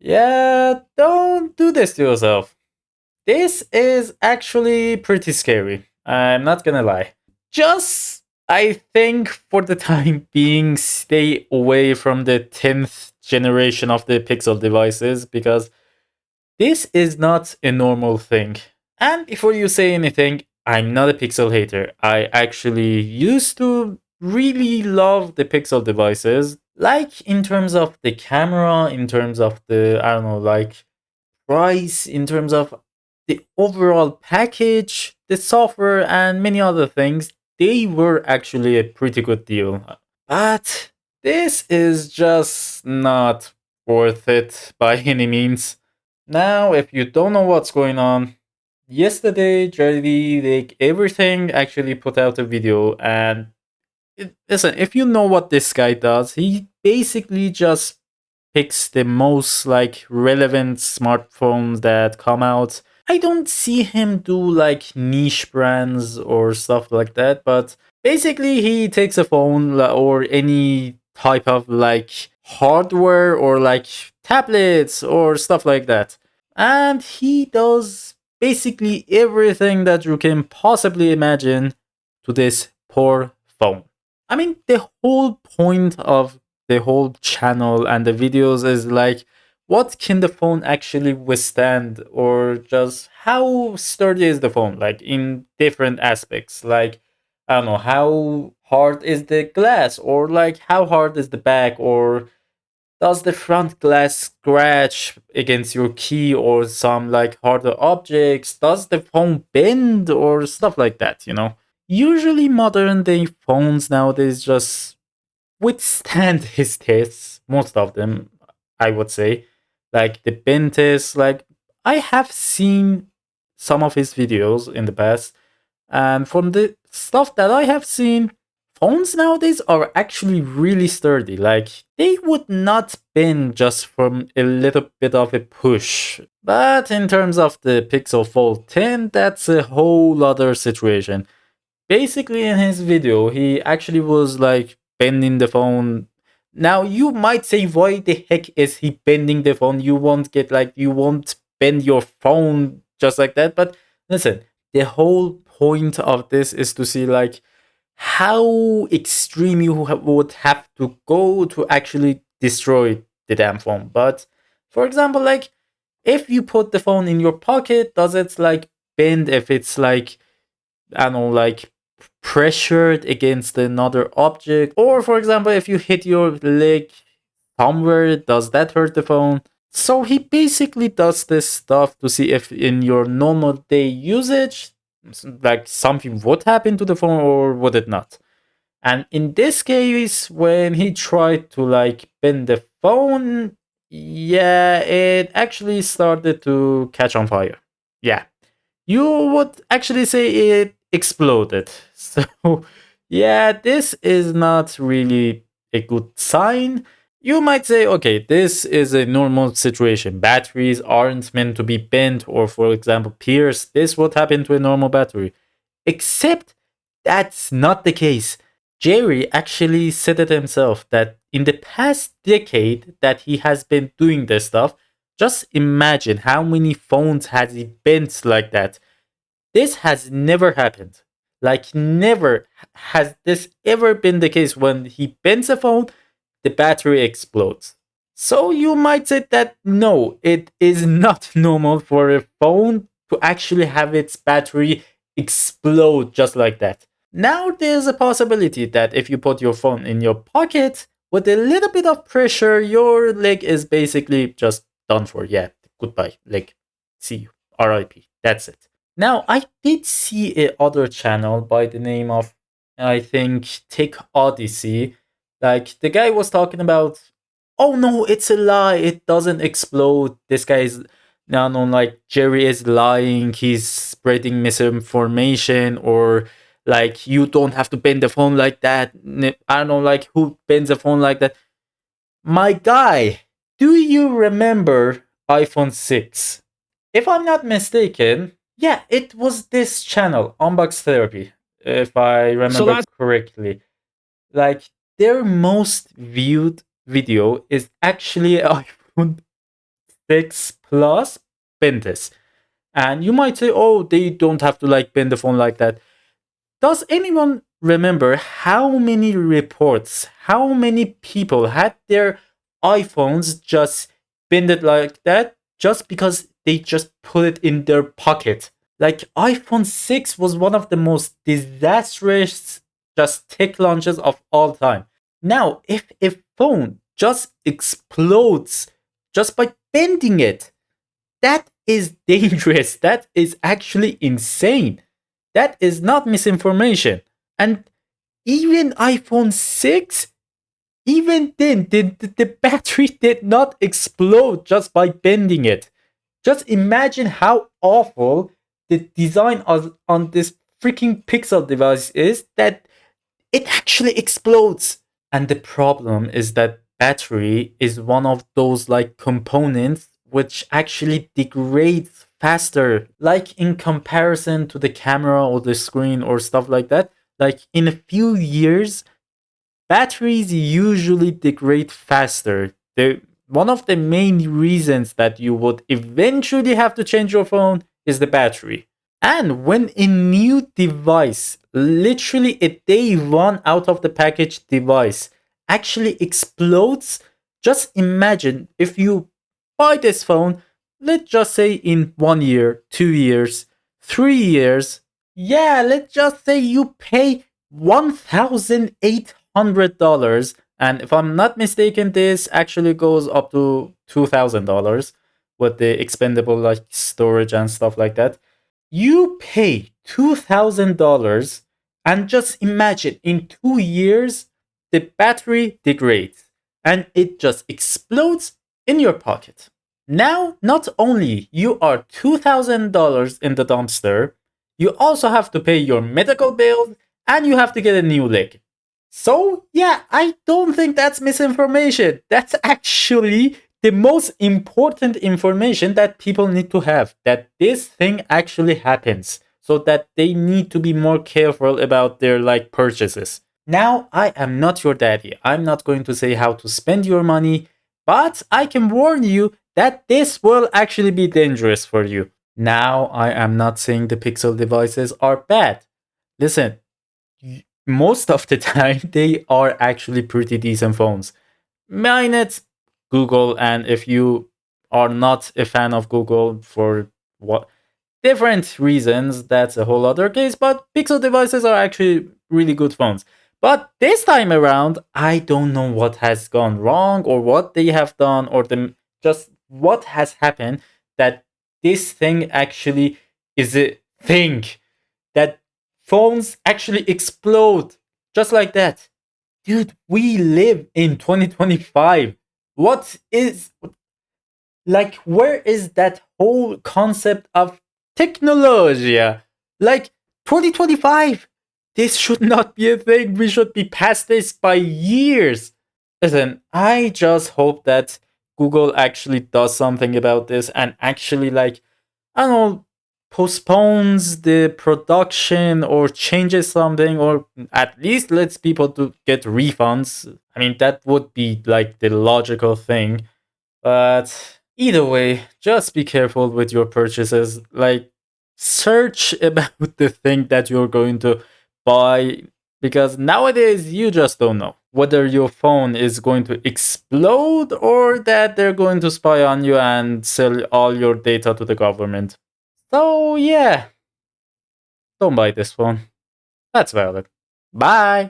Yeah, don't do this to yourself. This is actually pretty scary. I'm not gonna lie. Just, I think, for the time being, stay away from the 10th generation of the Pixel devices because this is not a normal thing. And before you say anything, I'm not a Pixel hater. I actually used to really love the Pixel devices, like in terms of the camera, in terms of the, I don't know, like price, in terms of the overall package, the software, and many other things. They were actually a pretty good deal. But this is just not worth it by any means. Now, if you don't know what's going on, yesterday Jerry like everything actually put out a video and listen, if you know what this guy does, he basically just picks the most like relevant smartphones that come out. I don't see him do like niche brands or stuff like that, but basically he takes a phone or any type of like hardware or like tablets or stuff like that. And he does basically everything that you can possibly imagine to this poor phone. I mean, the whole point of the whole channel and the videos is like, what can the phone actually withstand, or just how sturdy is the phone, like in different aspects? Like, I don't know, how hard is the glass, or like how hard is the back, or does the front glass scratch against your key or some like harder objects? Does the phone bend or stuff like that? Usually modern day phones nowadays just withstand his tests, most of them, I would say. Like the bend test, like I have seen some of his videos in the past, and from the stuff that I have seen, phones nowadays are actually really sturdy. Like they would not bend just from a little bit of a push. But in terms of the Pixel Fold 10, that's a whole other situation. Basically, in his video, he actually was like bending the phone. Now, you might say, why the heck is he bending the phone? You won't bend your phone just like that. But listen, the whole point of this is to see like how extreme you would have to go to actually destroy the damn phone. But for example, like if you put the phone in your pocket, does it like bend if it's like, I don't know, like pressured against another object? Or, for example, if you hit your leg somewhere, does that hurt the phone? So he basically does this stuff to see if in your normal day usage, like something would happen to the phone or would it not. And in this case, when he tried to like bend the phone, yeah, it actually started to catch on fire. Yeah, you would actually say it exploded. So, yeah, this is not really a good sign. You might say, okay, this is a normal situation. Batteries aren't meant to be bent or, for example, pierced. This would happen to a normal battery. Except that's not the case. Jerry actually said it himself that in the past decade that he has been doing this stuff, just imagine how many phones has he bent like that. This has never happened. Like, never has this ever been the case. When he bends a phone, the battery explodes. So you might say that no, it is not normal for a phone to actually have its battery explode just like that. Now there's a possibility that if you put your phone in your pocket with a little bit of pressure, your leg is basically just done for. Yeah, goodbye, leg. See you. RIP. That's it. Now, I did see a other channel by the name of, I think, Tech Odyssey. Like, the guy was talking about, oh no, it's a lie, it doesn't explode. This guy is, no, no, like, Jerry is lying, he's spreading misinformation, or like, you don't have to bend the phone like that. I don't know, like, who bends a phone like that? My guy, do you remember iPhone 6? If I'm not mistaken, yeah, it was this channel, Unbox Therapy, if I So remember last correctly. Like, their most viewed video is actually iPhone 6 Plus bend this. And you might say, oh, they don't have to like bend the phone like that. Does anyone remember how many reports, how many people had their iPhones just bended like that just because they just put it in their pocket? Like iPhone 6 was one of the most disastrous just tech launches of all time. Now, if a phone just explodes just by bending it, that is dangerous. That is actually insane. That is not misinformation. And even iPhone 6, even then, the battery did not explode just by bending it. Just imagine how awful the design on this freaking Pixel device is that it actually explodes. And the problem is that battery is one of those like components which actually degrades faster, like in comparison to the camera or the screen or stuff like that. Like in a few years, batteries usually degrade faster. One of the main reasons that you would eventually have to change your phone is the battery. And when a new device, literally a day one out of the package device, actually explodes, just imagine if you buy this phone, let's just say in 1 year, 2 years, 3 years, yeah, let's just say you pay $1,800. And if I'm not mistaken, this actually goes up to $2,000 with the expendable like storage and stuff like that. You pay $2,000 and just imagine in 2 years, the battery degrades and it just explodes in your pocket. Now, not only you are $2,000 in the dumpster, you also have to pay your medical bills and you have to get a new leg. So, yeah, I don't think that's misinformation. That's actually the most important information that people need to have, that this thing actually happens, so that they need to be more careful about their like purchases. Now, I am not your daddy. I'm not going to say how to spend your money, but I can warn you that this will actually be dangerous for you. Now, I am not saying the Pixel devices are bad. Listen, most of the time they are actually pretty decent phones. Minus Google, and if you are not a fan of Google for what different reasons, that's a whole other case. But Pixel devices are actually really good phones. But this time around, I don't know what has gone wrong or what they have done or just what has happened that this thing actually is a thing, that phones actually explode just like that. Dude, we live in 2025. What is like, where is that whole concept of technology? Like 2025. This should not be a thing. We should be past this by years. Listen, I just hope that Google actually does something about this and actually, like, I don't know, postpones the production or changes something, or at least lets people to get refunds. I mean, that would be like the logical thing. But either way, just be careful with your purchases. Like, search about the thing that you're going to buy, because nowadays you just don't know whether your phone is going to explode or that they're going to spy on you and sell all your data to the government. So, yeah, don't buy this phone. That's valid. Bye.